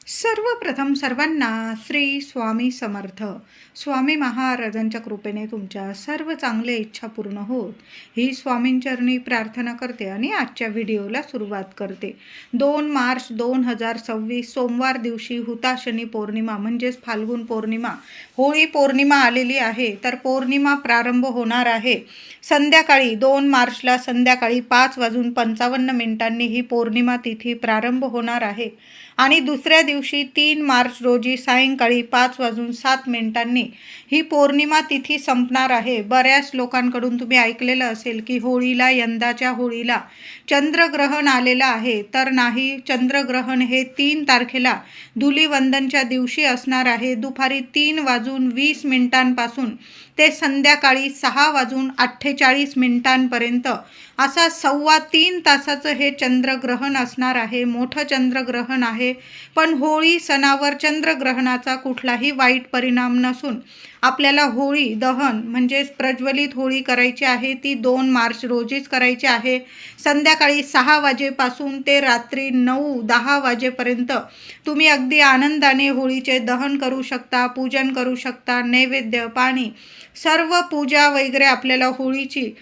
सर्वप्रथम सर्वांना श्री स्वामी समर्थ. स्वामी महाराजांच्या कृपेने तुमच्या सर्व चांगल्या इच्छा पूर्ण होत ही स्वामींचरणी प्रार्थना करते आणि आजच्या व्हिडिओला सुरुवात करते. 2 मार्च 2026 सोमवार दिवशी हुताशनी पौर्णिमा म्हणजेच फाल्गुन पौर्णिमा, होळी पौर्णिमा आलेली आहे. तर पौर्णिमा प्रारंभ होणार आहे संध्याकाळी 2 मार्चला संध्याकाळी 5:55 ही पौर्णिमा तिथी प्रारंभ होणार आहे आणि दुसऱ्या दिवशी 3 मार्च रोजी सायंकाळी 5:07 ही पौर्णिमा तिथी संपणार आहे. बऱ्याच लोकांकडून तुम्ही ऐकलेलं असेल की होळीला, यंदाच्या होळीला चंद्रग्रहण आलेलं आहे. तर नाही, चंद्रग्रहण हे 3 तारखेला धुलीवंदनच्या दिवशी असणार आहे. दुपारी 3:20 ते संध्याकाळी 6:48 असा 3.25 तासाचं हे चंद्रग्रहण असणार आहे. मोठं चंद्रग्रहण आहे, पण होळी सणावर चंद्रग्रहणाचा कुठलाही वाईट परिणाम नसून आपल्याला होळी दहन म्हणजेच प्रज्वलित होळी करायची आहे. ती 2 मार्च रोजीच करायची आहे. संध्याकाळी 6 वाजेपासून ते रात्री 9-10 वाजेपर्यंत तुम्ही अगदी आनंदाने होळीचे दहन करू शकता, पूजन करू शकता. नैवेद्य, पाणी, सर्व पूजा वगैरे आपल्याला होळीची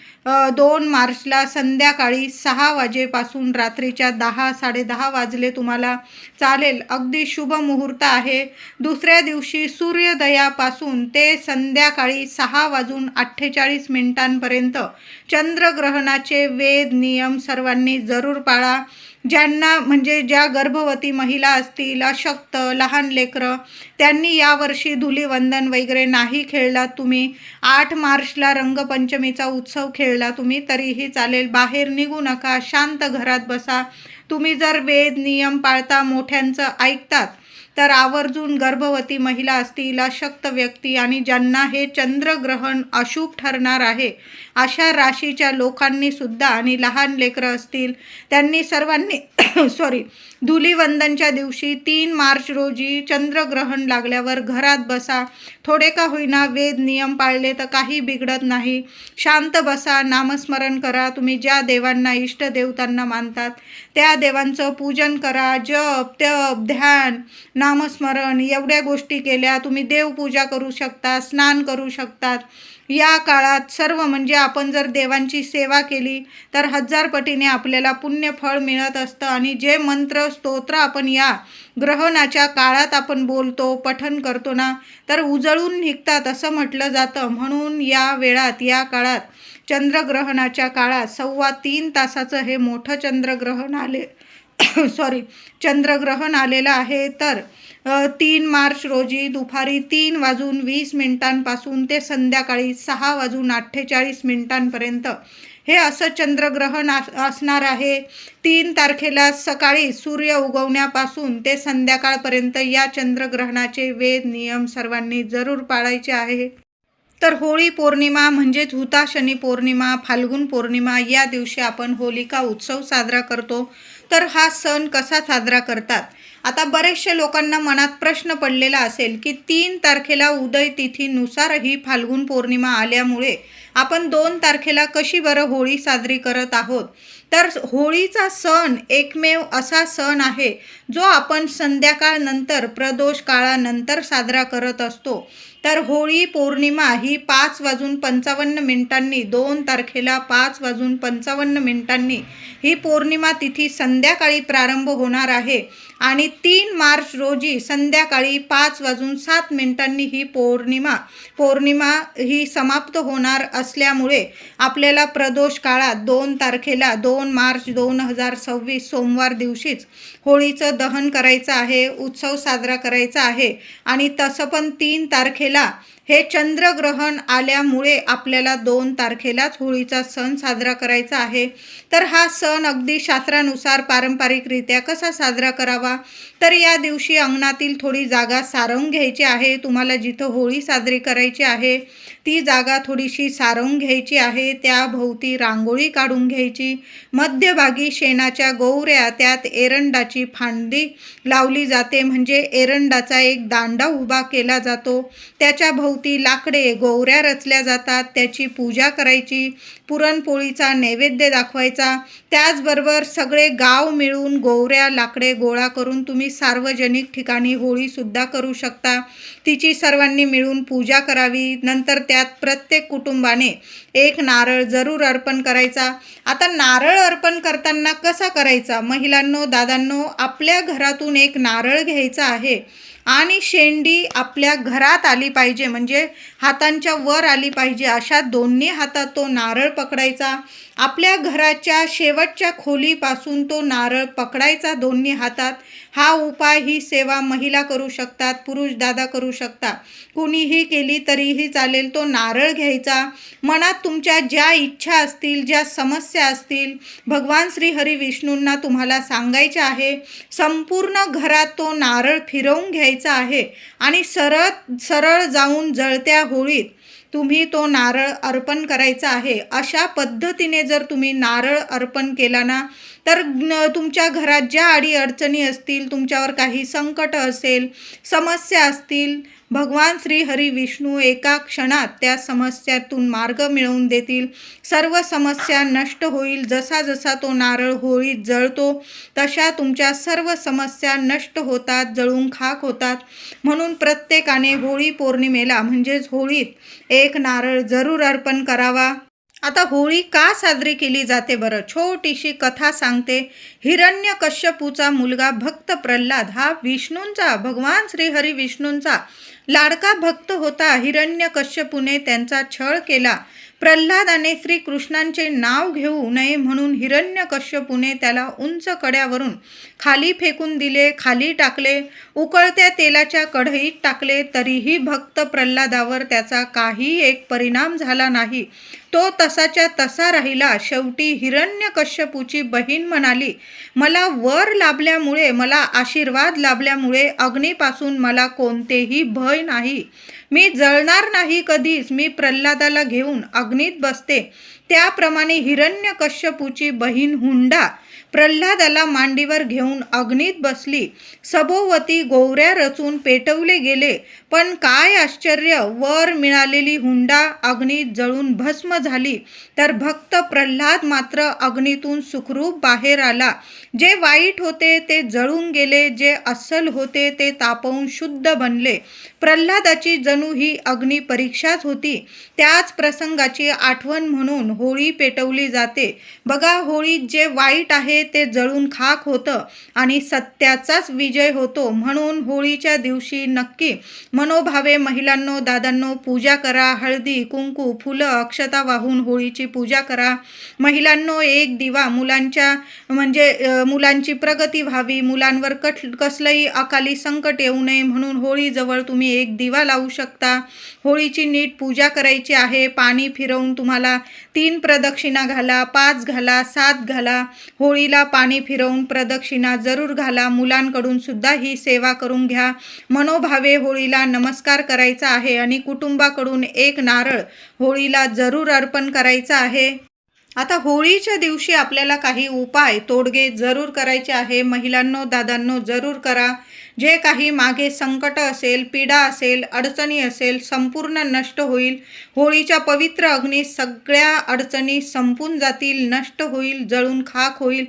2 मार्चला संध्याकाळी 6 वाजेपासून रात्रीच्या 10-10:30 वाजले तुम्हाला चालेल. अगदी शुभ मुहूर्त आहे. दुसऱ्या दिवशी सूर्योदयापासून ते संध्याकाळी 6:48 चंद्रग्रहणाचे वेद नियम सर्वांनी जरूर पाळा. ज्यांना म्हणजे ज्या गर्भवती महिला असतील, अशक्त, लहान लेकरं, त्यांनी यावर्षी धुलीवंदन वगैरे नाही खेळला. तुम्ही 8 मार्चला रंगपंचमीचा उत्सव खेळला तुम्ही तरीही चालेल. बाहेर निघू नका, शांत घरात बसा. तुम्ही जर वेद नियम पाळता, मोठ्यांचं ऐकतात, तर आवर्जून गर्भवती महिला असतील, अशक्त व्यक्ती आणि ज्यांना हे चंद्रग्रहण अशुभ ठरणार आहे अशा राशीच्या लोकांनी सुद्धा आणि लहान लेकरं असतील त्यांनी सर्वांनी धुलीवंदनच्या दिवशी 3 मार्च रोजी चंद्रग्रहण लागल्यावर घरात बसा. थोडे का होईना वेद नियम पाळले तर काही बिघडत नाही. शांत बसा, नामस्मरण करा. तुम्ही ज्या देवांना, इष्टदेवतांना मानतात त्या देवांचं पूजन करा. जप, तप, ध्यान, नामस्मरण एवढ्या गोष्टी केल्या. तुम्ही देवपूजा करू शकता, स्नान करू शकतात. या काळात सर्व म्हणजे आपण जर देवांची सेवा केली तर 1000 पटीने आपल्याला पुण्यफळ मिळत असतं. आणि जे मंत्र, स्तोत्र आपण या ग्रहणाच्या काळात आपण बोलतो, पठण करतो ना, तर उजळून निघतात असं म्हटलं जातं. म्हणून या वेळात, या काळात, चंद्रग्रहणाच्या काळात 3.25 तासाचं हे मोठं चंद्रग्रहण आलेलं आहे. तर 3 मार्च रोजी दुपारी 3:20 ते संध्याकाळी 6:48 हे असं चंद्रग्रहण असणार आहे. 3 तारखेला सकाळी सूर्य उगवण्यापासून ते संध्याकाळपर्यंत या चंद्रग्रहणाचे वेद नियम सर्वांनी जरूर पाळायचे आहे. तर होळी पौर्णिमा म्हणजेच हुताशनी पौर्णिमा, फाल्गुन पौर्णिमा या दिवशी आपण होलिका उत्सव साजरा करतो. तर हा सण कसा साजरा करतात? आता बरेचशा लोकांना मनात प्रश्न पडलेला असेल की 3 तारखेला उदय तिथीनुसार ही फाल्गुन पौर्णिमा आल्यामुळे आपण 2 तारखेला कशी बरं होळी साजरी करत आहोत? तर होळीचा सण एकमेव असा सण आहे जो आपण संध्याकाळनंतर, प्रदोष काळानंतर साजरा करत असतो. तर होळी पौर्णिमा ही 5:55 2 तारखेला 5:55 ही पौर्णिमा तिथी संध्याकाळी प्रारंभ होणार आहे आणि 3 मार्च रोजी संध्याकाळी 5:07 ही पौर्णिमा ही समाप्त होणार असल्यामुळे आपल्याला प्रदोष काळात 2 तारखेला 2 मार्च 2026 सोमवार दिवशीच होळीचं दहन करायचं आहे, उत्सव साजरा करायचा आहे. आणि तसं पण 3 तारखेला हे चंद्रग्रहण आल्यामुळे आपल्याला 2 तारखेलाच होळीचा सण साजरा करायचा आहे. तर हा सण अगदी शास्त्रानुसार पारंपरिकरित्या कसा साजरा करावा? तर या दिवशी अंगणातील थोडी जागा सारवून घ्यायची आहे. तुम्हाला जिथं होळी साजरी करायची आहे ती जागा थोडीशी सारवून घ्यायची आहे. त्याभोवती रांगोळी काढून घ्यायची. मध्यभागी शेणाच्या गोवऱ्या, त्यात एरंडाची फांदी लावली जाते, म्हणजे एरंडाचा एक दांडा उभा केला जातो. त्याच्या भोवती लाकडे गोवऱ्या रचल्या जातात. त्याची पूजा करायची. पुरणपोळीचा नैवेद्य दाखवायचा. त्याचबरोबर सगळे गाव मिळून गोवऱ्या लाकडे गोळा करून तुम्ही सार्वजनिक ठिकाणी होळीसुद्धा करू शकता. तिची सर्वांनी मिळून पूजा करावी. नंतर त्यात प्रत्येक कुटुंबाने एक नारळ जरूर अर्पण करायचा. आता नारळ अर्पण करताना कसा करायचा? महिलांनो, दादांनो, आपल्या घरातून एक नारळ घ्यायचा आहे आणि शेंडी आपल्या घरात आली पाहिजे, म्हणजे हातांच्या वर आली पाहिजे. अशा दोन्ही हातात तो नारळ पकडायचा. आपल्या घराच्या शेवटच्या खोलीपासून तो नारळ पकडायचा दोन्ही हातात. हा उपाय, ही सेवा महिला करू शकतात, पुरुष दादा करू शकता, कुणीही केली तरीही चालेल. तो नारळ घ्यायचा. मनात तुमच्या ज्या इच्छा असतील, ज्या समस्या असतील, भगवान श्री हरी विष्णूंना तुम्हाला सांगायच्या आहे. संपूर्ण घरात तो नारळ फिरवून घ्यायचा आहे आणि सरळ जाऊन जळत्या होळीत तुम्ही तो नारळ अर्पण करायचा आहे. अशा पद्धतीने जर तुम्ही नारळ अर्पण केला ना, तर तुमच्या घरात ज्या अडीअडचणी असतील, तुमच्यावर काही संकट असेल, समस्या असतील, भगवान श्री हरी विष्णू एका क्षणात त्या समस्यातून मार्ग मिळवून देतील. सर्व समस्या नष्ट होईल. जसा जसा तो नारळ होळीत जळतो तशा तुमच्या सर्व समस्या नष्ट होतात, जळून खाक होतात. म्हणून प्रत्येकाने होळी पौर्णिमेला म्हणजेच होळीत एक नारळ जरूर अर्पण करावा. आता होळी का साजरी केली जाते बरं? छोटीशी कथा सांगते. हिरण्यकश्यपूचा मुलगा भक्त प्रल्हाद हा विष्णूंचा, भगवान श्री हरी विष्णूंचा लाडका भक्त होता. हिरण्यकश्यपूने त्यांचा छळ केला. प्रल्हादाने श्रीकृष्णांचे नाव घेऊ नये म्हणून हिरण्यकश्यपूने त्याला उंच कड्यावरून खाली फेकून दिले, खाली टाकले, उकळत्या तेलाच्या कढईत टाकले. तरीही भक्त प्रल्हादावर त्याचा काही एक परिणाम झाला नाही. तो तसाच्या तसा राहिला. शेवटी हिरण्यकश्यपूची बहीण म्हणाली, मला वर लाभल्यामुळे, मला आशीर्वाद लाभल्यामुळे अग्नीपासून मला कोणतेही भय नाही. मी जळणार नाही कधीच. मी प्रल्हादाला घेऊन अग्नीत बसते. त्याप्रमाणे हिरण्यकश्यपूची बहीण हुंडा प्रल्हादाला मांडीवर घेऊन अग्नीत बसली. सभोवती गोवऱ्या रचून पेटवले गेले. पण काय आश्चर्य, वर मिळालेली हुंडा अग्नीत जळून भस्म झाली, तर भक्त प्रल्हाद मात्र अग्नीतून सुखरूप बाहेर आला. जे वाईट होते ते जळून गेले, जे अस्सल होते ते तापवून शुद्ध बनले. प्रल्हादाची जणू ही अग्नी परीक्षाच होती. त्याच प्रसंगाची आठवण म्हणून होळी पेटवली जाते. बघा, होळीत जे वाईट आहे ते जळून खाक होतं आणि सत्याचाच विजय होतो. म्हणून होळीच्या दिवशी नक्की मनोभावे महिलांनो, दादांनो, पूजा करा. हळदी, कुंकू, फुलं, अक्षता वाहून होळीची पूजा करा. महिलांनो, एक दिवा मुलांची प्रगती व्हावी, मुलांवर कसलंही अकाली संकट येऊ नये म्हणून होळीजवळ तुम्ही एक दिवा लावू शकता. होळीची नीट पूजा करायची आहे. पाणी फिरवून तुम्हाला 3 प्रदक्षिणा घाला, 5 घाला, 7 घाला. होळीला पाणी फिरवून प्रदक्षिणा जरूर घाला. मुलांकडून सुद्धा ही सेवा करून घ्या. मनोभावे होळीला नमस्कार करायचा आहे आणि कुटुंबाकडून एक नारळ होळीला जरूर अर्पण करायचा आहे. आता होळीच्या दिवशी आपल्याला काही उपाय, तोडगे जरूर करायचे आहे. महिलांनो, दादांनो, जरूर करा. जे काही मागे संकट असेल, पीडा असेल, अडचणी असेल, संपूर्ण नष्ट होईल. होळीच्या पवित्र अग्नीत सगळ्या अडचणी संपून जातील, नष्ट होईल, जळून खाक होईल.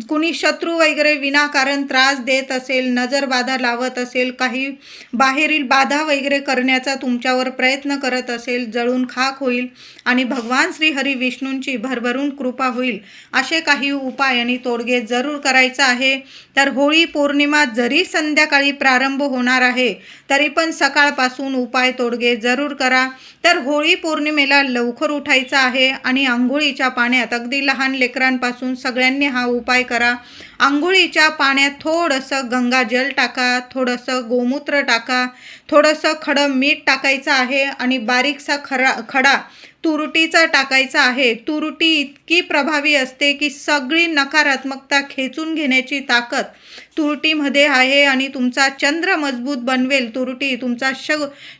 कुणी शत्रू वगैरे विनाकारण त्रास देत असेल, नजर बाधा लावत असेल, काही बाहेरील बाधा वगैरे करण्याचा तुमच्यावर प्रयत्न करत असेल, जळून खाक होईल आणि भगवान श्री हरी विष्णूंची भरभरून कृपा होईल. असे काही उपाय आणि तोडगे जरूर करायचा आहे. तर होळी पौर्णिमा जरी संध्याकाळी प्रारंभ होणार आहे, तरी पण सकाळपासून उपाय तोडगे जरूर करा. तर होळी पौर्णिमेला लवकर उठायचं आहे आणि आंघोळीच्या पाण्यात, अगदी लहान लेकरांपासून सगळ्यांनी हा उपाय करा. आंघोळीच्या पाण्यात थोडंसं गंगाजल टाका, थोडंसं गोमूत्र टाका, थोडंसं खडं मीठ टाकायचं आहे आणि बारीकसा खडा तुरटीचा टाकायचा आहे. तुरटी इतकी प्रभावी असते की सगळी नकारात्मकता खेचून घेण्याची ताकद तुरटीमध्ये आहे आणि तुमचा चंद्र मजबूत बनवेल. तुरटी तुमचा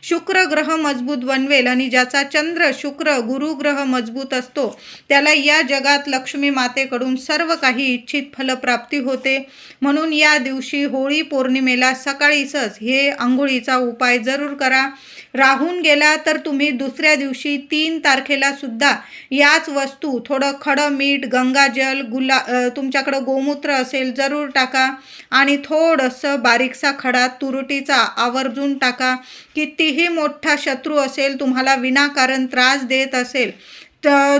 शुक्र ग्रह मजबूत बनवेल आणि ज्याचा चंद्र शुक्र गुरुग्रह मजबूत असतो त्याला या जगात लक्ष्मी मातेकडून सर्व काही इच्छित फलप्राप्ती होते. म्हणून या दिवशी होळी पौर्णिमेला सकाळीच हे आंघोळीचा उपाय जरूर करा. राहून गेला तर तुम्ही दुसऱ्या दिवशी 3 तारखेला सुद्धा याच वस्तू थोडं खडं मीठ, गंगाजल, तुमच्याकडं गोमूत्र असेल जरूर टाका आणि थोडंसं बारीकसा खडा तुरटीचा आवर्जून टाका. कितीही मोठा शत्रू असेल तुम्हाला विनाकारण त्रास देत असेल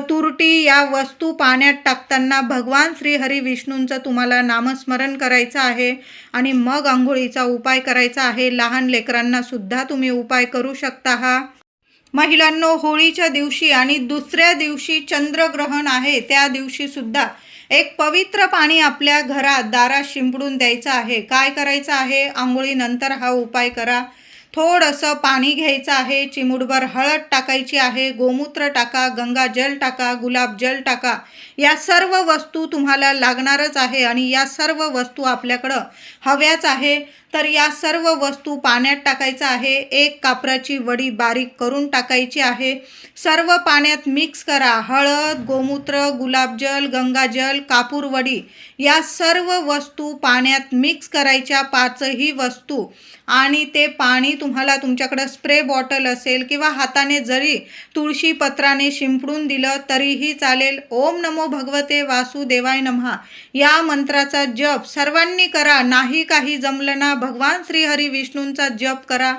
तुरटी या वस्तू पाण्यात टाकताना भगवान श्री हरी विष्णूंचं तुम्हाला नामस्मरण करायचं आहे आणि मग आंघोळीचा उपाय करायचा आहे. लहान लेकरांना सुद्धा तुम्ही उपाय करू शकता. महिलांनो, होळीच्या दिवशी आणि दुसऱ्या दिवशी चंद्रग्रहण आहे त्या दिवशी सुद्धा एक पवित्र पाणी आपल्या घरात दारात शिंपडून द्यायचं आहे. काय करायचं आहे? आंघोळीनंतर हा उपाय करा. थोडंसं पाणी घ्यायचं आहे, चिमूटभर हळद टाकायची आहे, गोमूत्र टाका, गंगाजल टाका, गुलाबजल टाका. या सर्व वस्तू तुम्हाला लागणारच आहे आणि या सर्व वस्तू आपल्याकडं हव्याच आहे. तर या सर्व वस्तू पाण्यात टाकायचं आहे. एक कापराची वडी बारीक करून टाकायची आहे. सर्व पाण्यात मिक्स करा. हळद, गोमूत्र, गुलाबजल, गंगाजल, कापूर वडी या सर्व वस्तू पाण्यात मिक्स करायच्या, 5ही वस्तू. आणि ते पाणी तुम्हाला तुमच्याकडं स्प्रे बॉटल असेल किंवा हाताने जरी तुळशी पत्राने शिंपडून दिलं तरीही चालेल. ओम नमो भगवते वासुदेवाय नमः या मंत्राचा जप सर्वांनी करा. नाही काही जमलं ना, भगवान श्री हरी विष्णूंचा जप करा.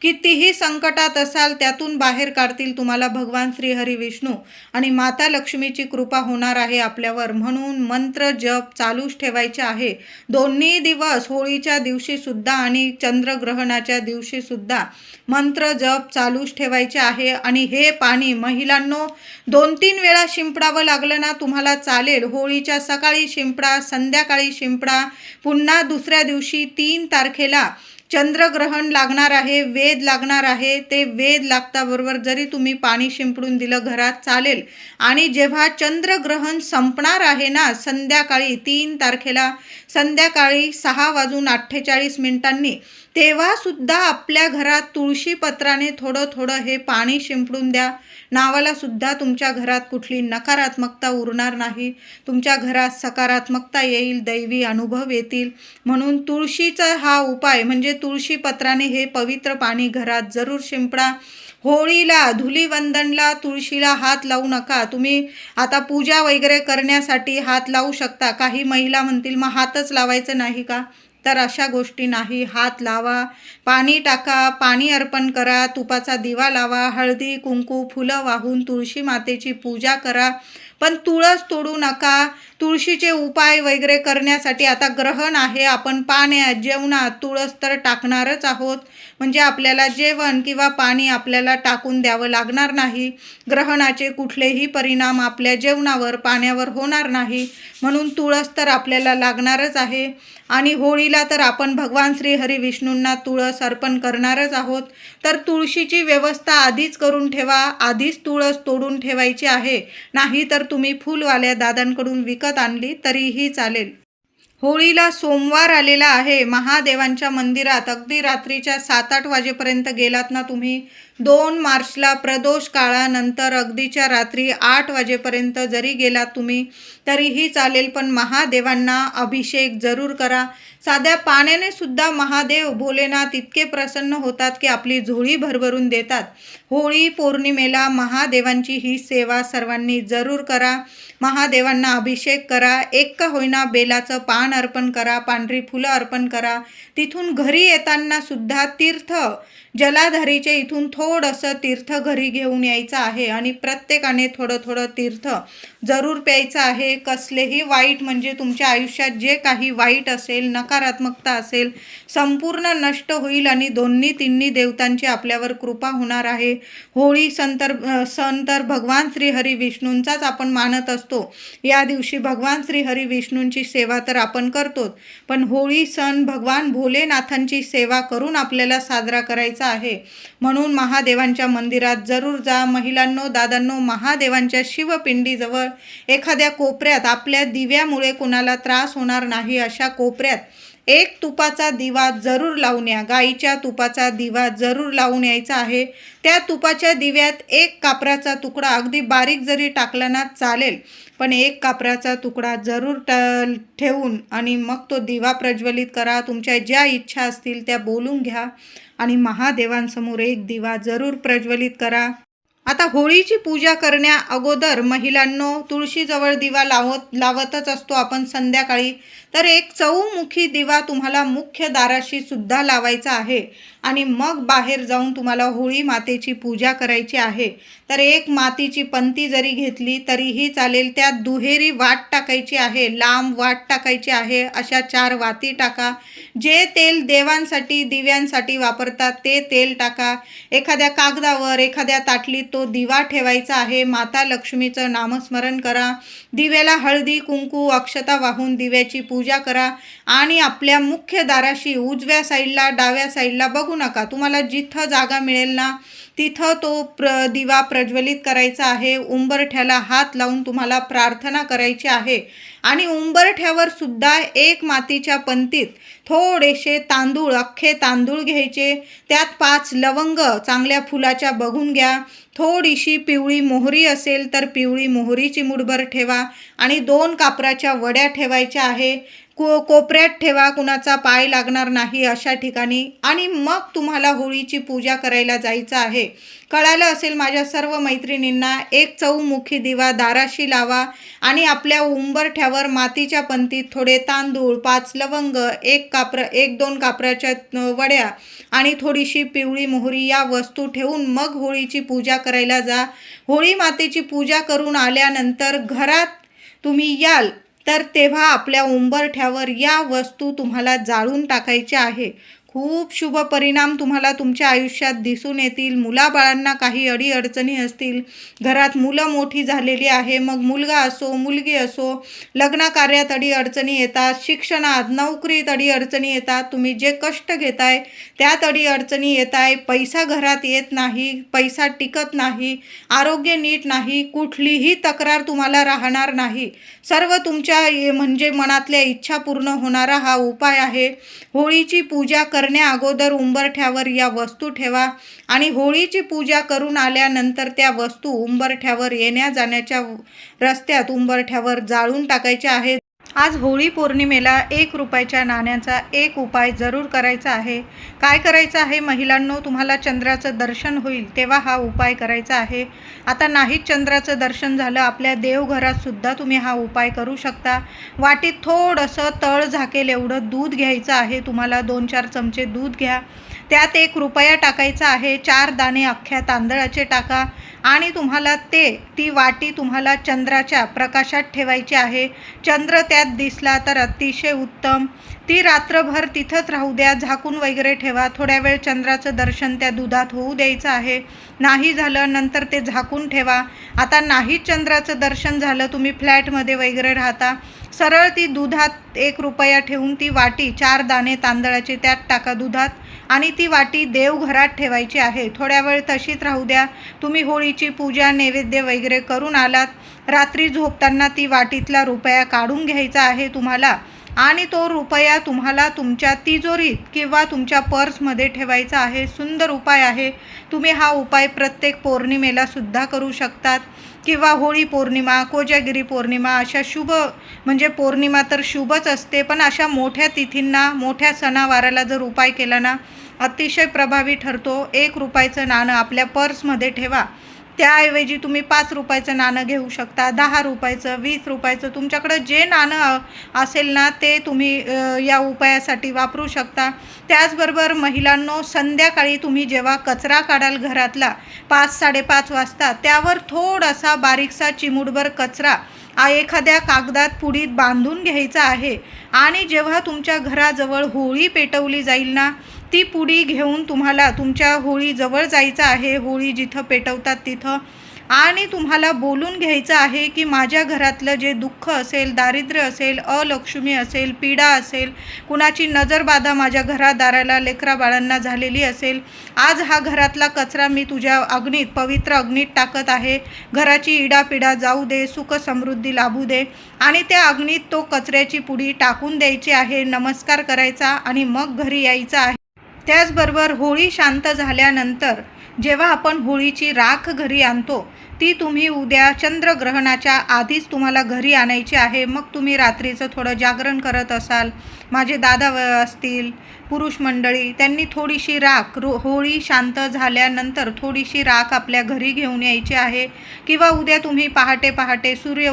कितीही संकटात असाल त्यातून बाहेर काढतील तुम्हाला भगवान श्री हरी विष्णू आणि माता लक्ष्मीची कृपा होणार आहे आपल्यावर. म्हणून मंत्र जप चालूच ठेवायचे आहे दोन्ही दिवस, होळीच्या दिवशी सुद्धा आणि चंद्रग्रहणाच्या दिवशी सुद्धा मंत्र जप चालूच ठेवायचे आहे. आणि हे पाणी महिलांनो 2-3 वेळा शिंपडावं लागलं ना तुम्हाला चालेल. होळीच्या सकाळी शिंपडा, संध्याकाळी शिंपडा. पुन्हा दुसऱ्या दिवशी 3 तारखेला चंद्रग्रहण लागणार आहे, वेद लागणार आहे. ते वेद लागताबरोबर जरी तुम्ही पाणी शिंपडून दिलं घरात चालेल. आणि जेव्हा चंद्रग्रहण संपणार आहे ना संध्याकाळी 3 तारखेला संध्याकाळी 6:48 तेव्हा सुद्धा आपल्या घरात तुळशी पत्राने थोडं हे पाणी शिंपडून द्या. नावाला सुद्धा तुमच्या घरात कुठली नकारात्मकता उरणार नाही. तुमच्या घरात सकारात्मकता येईल, दैवी अनुभव येतील. म्हणून तुळशीचा हा उपाय म्हणजे तुळशी पत्राने हे पवित्र पाणी घरात जरूर शिंपडा. होळीला, धुलीवंदनला तुळशीला हात लावू नका. तुम्ही आता पूजा वगैरे करण्यासाठी हात लावू शकता. काही महिला म्हणतील मग हातच लावायचं नाही का? तर अशा गोष्टी नाही. हात लावा, पाणी टाका, पाणी अर्पण करा, तुपाचा दिवा लावा, हळदी कुंकू फुलं वाहून तुळशी मातेची पूजा करा. पण तुळस तोडू नका. तुळशीचे उपाय वगैरे करण्यासाठी आता ग्रहण आहे, आपण पाण्यात जेवणात तुळस तर टाकणारच आहोत. म्हणजे आपल्याला जेवण किंवा पाणी आपल्याला टाकून द्यावं लागणार नाही. ग्रहणाचे कुठलेही परिणाम आपल्या जेवणावर पाण्यावर होणार नाही. म्हणून तुळस तर आपल्याला लागणारच आहे. आणि होळीला तर आपण भगवान श्री हरी विष्णूंना तुळस अर्पण करणारच आहोत. तर तुळशीची व्यवस्था आधीच करून ठेवा. आधीच तुळस तोडून ठेवायची आहे. नाही तर तुम्ही फुलवाल्या दादांकडून विकत आणली तरीही चालेल. होळीला सोमवार आलेला आहे. महादेवांच्या मंदिरात अगदी रात्रीच्या 7-8 वाजेपर्यंत गेलात ना तुम्ही, 2 मार्चला प्रदोष काळानंतर अगदीच्या रात्री 8 वाजेपर्यंत जरी गेलात तुम्ही तरीही चालेल. पण महादेवांना अभिषेक जरूर करा. साध्या पाण्याने सुद्धा महादेव भोलेनाथ इतके प्रसन्न होतात की आपली झोळी भरभरून देतात. होळी पौर्णिमेला महादेवांची ही सेवा सर्वांनी जरूर करा. महादेवांना अभिषेक करा. एक का होईना बेलाचं पान अर्पण करा, पांढरी फुलं अर्पण करा. तिथून घरी येताना सुद्धा तीर्थ जलाधारीचे इथून थोडंसं तीर्थ घरी घेऊन यायचं आहे आणि प्रत्येकाने थोडं तीर्थ जरूर प्यायचं आहे. कसलेही वाईट म्हणजे तुमच्या आयुष्यात जे काही वाईट असेल, नकारात्मकता असेल, संपूर्ण नष्ट होईल आणि दोन्ही तिन्ही देवतांची आपल्यावर कृपा होणार आहे. होळी सण तर भगवान श्री हरी विष्णूंचाच आपण मानत असतो. या दिवशी भगवान श्री हरी विष्णूंची सेवा तर आपण करतोच, पण होळी सण भगवान भोलेनाथांची सेवा करून आपल्याला साजरा करायचा आहे. म्हणून महादेवांच्या मंदिरात जरूर जा. महिलांनो, दादांनो, महादेवांच्या शिवपिंडीजवळ एखाद्या कोपऱ्यात आपल्या दिव्यामुळे कोणाला त्रास होणार नाही अशा कोपऱ्यात एक तुपाचा दिवा जरूर लावून या. गाईच्या तुपाचा दिवा जरूर लावून यायचा आहे. त्या तुपाच्या दिव्यात एक कापराचा तुकडा अगदी बारीक जरी टाकला ना चालेल, पण एक कापराचा तुकडा जरूर ठेवून आणि मग तो दिवा प्रज्वलित करा. तुमच्या ज्या इच्छा असतील त्या बोलून घ्या आणि महादेवांसमोर एक दिवा जरूर प्रज्वलित करा. आता होळीची पूजा करण्या अगोदर महिलांनो, तुळशीजवळ दिवा लावतच असतो आपण संध्याकाळी. तर एक चौमुखी दिवा तुम्हाला मुख्य दाराशी सुद्धा लावायचा आहे आणि मग बाहेर जाऊन तुम्हाला होळी मातेची पूजा करायची आहे. तर एक मातीची पंती जरी घेतली तरीही चालेल. त्यात दुहेरी वाट टाकायची आहे, लांब वाट टाकायची आहे. अशा 4 वाती टाका. जे तेल देवांसाठी दिव्यांसाठी वापरतात ते तेल टाका. एखाद्या कागदावर एखाद्या ताटलीत तो दिवा ठेवायचा आहे. माता लक्ष्मीचं नामस्मरण करा. दिव्याला हळदी कुंकू अक्षता वाहून दिव्याची पूजा करा आणि आपल्या मुख्य दाराशी उजव्या साईडला डाव्या साईडला बघू नका, तुम्हाला जिथं जागा मिळेल ना तिथं तो दिवा प्रज्वलित करायचा आहे. उंबरठ्याला हात लावून तुम्हाला प्रार्थना करायची आहे आणि उंबरठ्यावर सुद्धा एक मातीच्या पंतीत थोडेसे तांदूळ, अख्खे तांदूळ घ्यायचे. त्यात 5 लवंग चांगल्या फुलाच्या बघून घ्या. थोडीशी पिवळी मोहरी असेल तर पिवळी मोहरीची मुठभर ठेवा आणि 2 कापराच्या वड्या ठेवायच्या आहे. कोपऱ्यात ठेवा, कुणाचा पाय लागणार नाही अशा ठिकाणी. आणि मग तुम्हाला होळीची पूजा करायला जायचं आहे. कळालं असेल माझ्या सर्व मैत्रिणींना. एक चौमुखी दिवा दाराशी लावा आणि आपल्या उंबरठ्यावर मातीच्या पंतीत थोडे तांदूळ, 5 लवंग, 1-2 कापराच्या वड्या आणि थोडीशी पिवळी मोहरी या वस्तू ठेवून मग होळीची पूजा करायला जा. होळी मातेची पूजा करून आल्यानंतर घरात तुम्ही याल तर तेव्हा आपल्या उंबरठ्यावर या वस्तू तुम्हाला जाळून टाकायच्या आहे. खूप शुभ परिणाम तुम्हाला तुमच्या आयुष्यात दिसून येतील. मुलाबाळांना काही अडीअडचणी असतील, घरात मुलं मोठी झालेली आहे, मग मुलगा असो मुलगी असो, लग्न कार्यात अडीअडचणी येतात, शिक्षणात नोकरीत अडीअडचणी येतात, तुम्ही जे कष्ट घेताय त्यात अडीअडचणी येत आहे, पैसा घरात येत नाही, पैसा टिकत नाही, आरोग्य नीट नाही, कुठलीही तक्रार तुम्हाला राहणार नाही. सर्व तुमच्या म्हणजे मनातल्या इच्छा पूर्ण होणारा हा उपाय आहे. होळीची पूजा करण्या अगोदर उंबरठ्यावर या वस्तू ठेवा आणि होळीची पूजा करून आल्यानंतर त्या वस्तू उंबरठ्यावर येण्या जाण्याच्या रस्त्यात उंबरठ्यावर जाळून टाकायच्या आहेत. आज होळी पौर्णिमेला 1 रुपयाच्या नाण्याचा एक उपाय जरूर करायचा आहे. काय करायचं आहे महिलांनो, तुम्हाला चंद्राचं दर्शन होईल तेव्हा हा उपाय करायचा आहे. आता नाहीच चंद्राचं दर्शन झालं, आपल्या देवघरात सुद्धा तुम्ही हा उपाय करू शकता. वाटीत थोडंसं तळ झाकेल एवढं दूध घ्यायचं आहे. तुम्हाला 2-4 चमचे दूध घ्या. त्यात 1 रुपया टाकायचा आहे. 4 दाणे अख्ख्या तांदळाचे टाका आणि तुम्हाला ती वाटी तुम्हाला चंद्राच्या प्रकाशात ठेवायची आहे. चंद्र त्यात दिसला तर अतिशय उत्तम. ती रात्रभर तिथंच राहू द्या, झाकून वगैरे ठेवा. थोड्या वेळ चंद्राचं दर्शन त्या दुधात होऊ द्यायचं आहे. नाही झालं नंतर ते झाकून ठेवा. आता नाही चंद्राचं दर्शन झालं, तुम्ही फ्लॅटमध्ये वगैरे राहता, सरळ ती दुधात 1 रुपया ठेवून ती वाटी 4 दाणे तांदळाचे त्यात टाका दुधात आणि ती वाटी देवघरात ठेवायची आहे. थोड्या वेळ तशीच राहू द्या. तुम्ही होळीची पूजा नैवेद्य वगैरे करून आलात, रात्री झोपताना ती वाटीतला रुपया काढून घ्यायचा आहे तुम्हाला आणि तो रुपया तुम्हाला तुमच्या तिजोरीत किंवा तुमच्या पर्समध्ये ठेवायचा आहे. सुंदर उपाय आहे. तुम्ही हा उपाय प्रत्येक पौर्णिमेला सुद्धा करू शकतात किंवा होळी पौर्णिमा, कोजागिरी पौर्णिमा अशा शुभ म्हणजे पौर्णिमा तर शुभच असते, पण अशा मोठ्या तिथींना मोठ्या सणावाराला जर उपाय केला ना अतिशय प्रभावी ठरतो. 1 रुपयाचं नाणं आपल्या पर्समध्ये ठेवा. त्याऐवजी तुम्ही 5 रुपयाचं नाणं घेऊ शकता, 10 रुपयाचं, 20 रुपयाचं, तुमच्याकडं जे नाणं असेल ना ते तुम्ही या उपायासाठी वापरू शकता. त्याचबरोबर महिलांनो, संध्याकाळी तुम्ही जेव्हा कचरा काढाल घरातला 5-5:30 वाजता, त्यावर थोडासा बारीकसा चिमूटभर कचरा एखाद्या कागदात पुडीत बांधून घ्यायचा आहे आणि जेव्हा तुमच्या घराजवळ होळी पेटवली जाईल ना ती पुडी घेऊन तुम्हाला तुमच्या होळीजवळ जायचं आहे. होळी जिथं पेटवतात तिथं आणि तुम्हाला बोलून घ्यायचं आहे की माझ्या घरातलं जे दुःख असेल, दारिद्र्य असेल, अलक्ष्मी असेल, पीडा असेल, कुणाची नजरबाधा माझ्या घरादाराला, लेकराबाळांना झालेली असेल, आज हा घरातला कचरा मी तुझ्या अग्नीत, पवित्र अग्नीत टाकत आहे. घराची इडापिडा जाऊ दे, सुख समृद्धी लाभू दे आणि त्या अग्नीत तो कचऱ्याची पुडी टाकून द्यायची आहे. नमस्कार करायचा आणि मग घरी यायचं आहे. त्याचबरोबर होळी शांत झाल्यानंतर जेव्हा आपण होळीची राख घरी आणतो, ती तुम्ही उद्या चंद्रग्रहणाच्या आधीच तुम्हाला घरी आणायची आहे. मग तुम्ही रात्रीचं थोडं जागरण करत असाल, माझे दादा असतील, पुरुष मंडळी, त्यांनी थोडीशी राख होळी शांत झाल्यानंतर थोडीशी राख आपल्या घरी घेऊन यायची आहे. किंवा उद्या तुम्ही पहाटे पहाटे सूर्य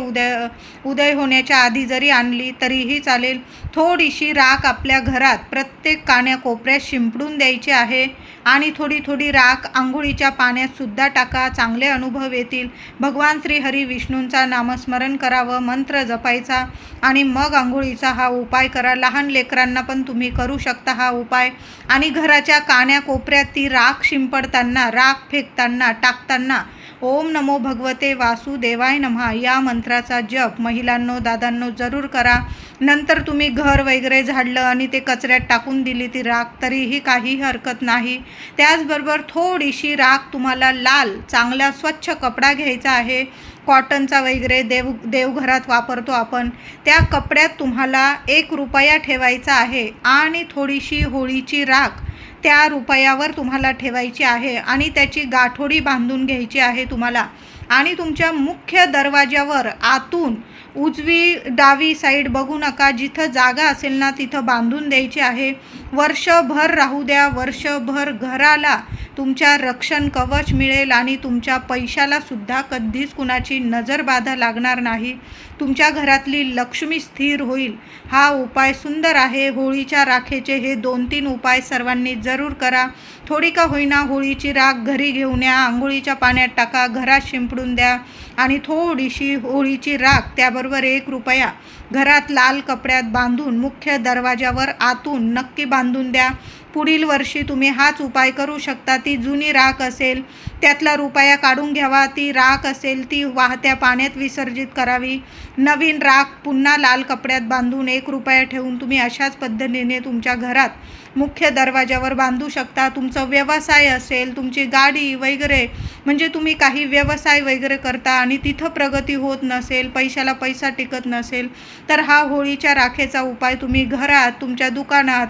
उदय होण्याच्या आधी जरी आणली तरीही चालेल. थोडीशी राख आपल्या घरात प्रत्येक कान्याकोपऱ्यात शिंपडून द्यायची आहे आणि थोडी थोडी राख आंघोळीच्या पाण्यात सुद्धा टाका. चांगले अनुभव येतील. भगवान श्री हरी विष्णूंचा नामस्मरण करावं, मंत्र जपायचा आणि मग आंघोळीचा हा उपाय करा. लहान लेकरांना पण तुम्ही करू शकता हा उपाय. आणि घराच्या कान्याकोपऱ्यात ती राख शिंपडताना, राख फेकताना, टाकताना ओम नमो भगवते वासुदेवाय नमः या मंत्राचा जप महिलांनो, दादांनो जरूर करा. नंतर तुम्ही घर वगैरे झाडलं आणि ते कचऱ्यात टाकून दिली ती राख तरीही काही हरकत नाही. त्याचबरोबर थोडीशी राख तुम्हाला लाल चांगला स्वच्छ कपडा घ्यायचा आहे, कॉटनचा वगैरे देवघरात वापरतो आपण, त्या कपड्यात तुम्हाला 1 रुपया ठेवायचा आहे आणि थोडीशी होळीची राख त्या रुपयावर तुम्हाला ठेवायची आहे आणि त्याची गाठोडी बांधून घ्यायची आहे तुम्हाला. आणि तुमच्या मुख्य दरवाज्यावर आतून उजवी डावी साईड बघू नका, जिथं जागा असेल ना तिथं बांधून द्यायची आहे. वर्षभर राहू द्या. वर्षभर घराला तुमच्या रक्षण कवच मिळेल आणि तुमच्या पैशाला सुद्धा कधीच कुणाची नजरबाधा लागणार नाही. तुमच्या घरातली लक्ष्मी स्थिर होईल. हा उपाय सुंदर आहे. होळीच्या राखेचे हे 2-3 उपाय सर्वांनी जरूर करा. थोडी का होईना होळीची राख घरी घेऊन या, आंघोळीच्या पाण्यात टाका, घरात शिंपडून द्या आणि थोडीशी होळीची राख त्याबरोबर 1 रुपया घरात लाल कपड्यात बांधून मुख्य दरवाजावर आतून नक्की बांधून द्या. पुढील वर्षी तुम्ही हाच उपाय करू शकता. ती जुनी राख असेल त्यातला रुपया काढून घ्यावा, ती राख असेल ती वाहत्या पाण्यात विसर्जित करावी. नवीन राख पुन्हा लाल कपड्यात बांधून 1 रुपया ठेवून तुम्ही अशाच पद्धतीने तुमच्या घरात मुख्य दरवाजावर बांधू शकता. तुमचा व्यवसाय असेल, तुमची गाडी वगैरे, म्हणजे तुम्ही काही व्यवसाय वगैरे करता आणि तिथं प्रगती होत नसेल, पैशाला पैसा टिकत नसेल, तर हा होळीच्या राखेचा उपाय तुम्ही घरात, तुमच्या दुकानात,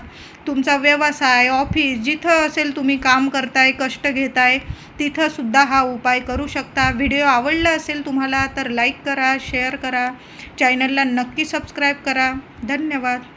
तुमचा व्यवसाय, ऑफिस जिथं असेल तुम्ही काम करताय, कष्ट घेताय, तिथं सुद्धा हा उपाय करू शकता. व्हिडिओ आवडला असेल तुम्हाला तर लाईक करा, शेअर करा, चॅनलला नक्की सबस्क्राईब करा. धन्यवाद.